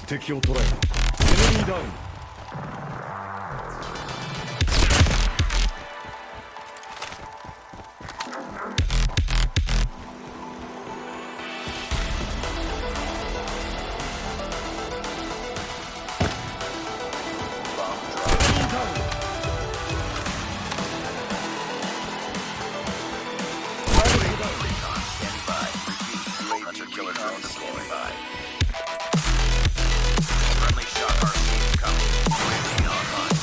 敵を捕らえた。エネミーダウン。Killer drone standing by. Friendly shock RC coming. UAV online.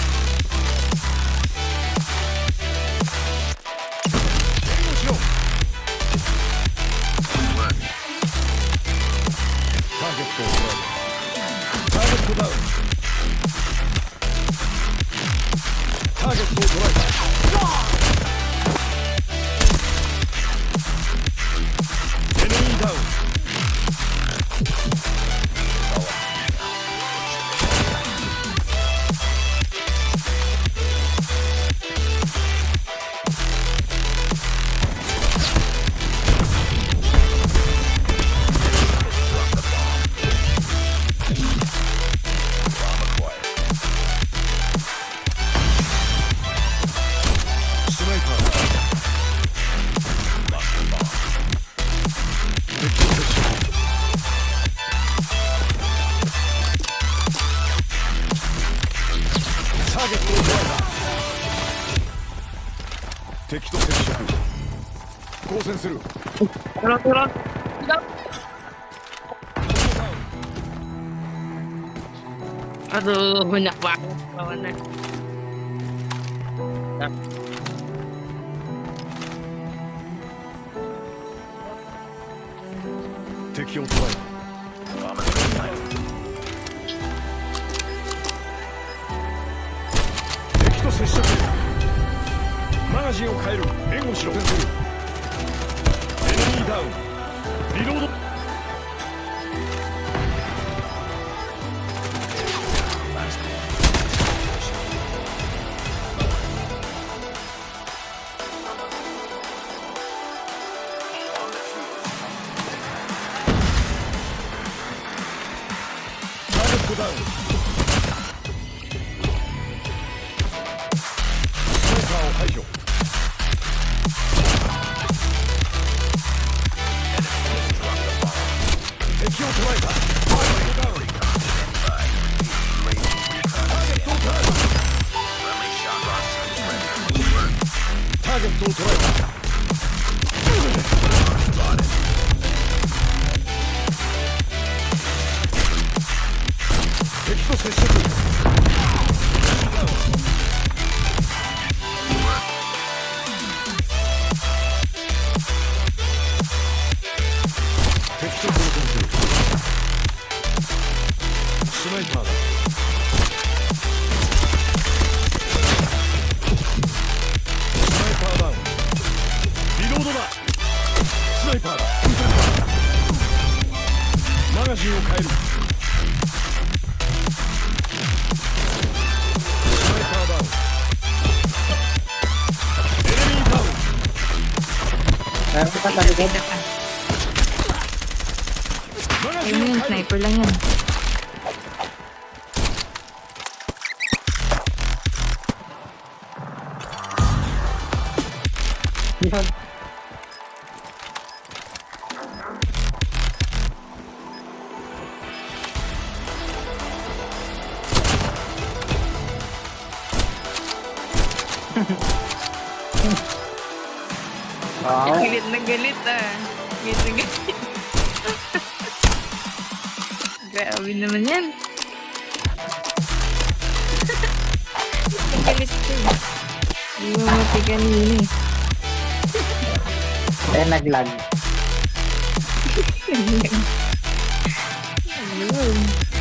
Work. Target down. Target down. Target down. Enemy down.敵と接触。交戦する。Turun. Aduh, banyak banget lawannya. Nah. 敵を捉えた。敵と接触。マガジンを変える。援護しろ。エネミーダウン。リロード。ターゲットダウン。スナイパーを排除。敵を捉えた。ターゲットを捉えた。敵と接触。敵と交戦する。スナイパーだ。スナイパーダウン。リロードだ。スナイパーだ。マガジンを変える。スナイパーダウン。エネミーダウン。 Kita baru beda kan. マガジ Ini ンを yang 変える。 sniper lang yan. Yun. Wow. Galit na galit ah. Galit na galit. Grabe naman yan. Ang galit ko. Hindi mo mati kanina eh. Naglag. Ayun.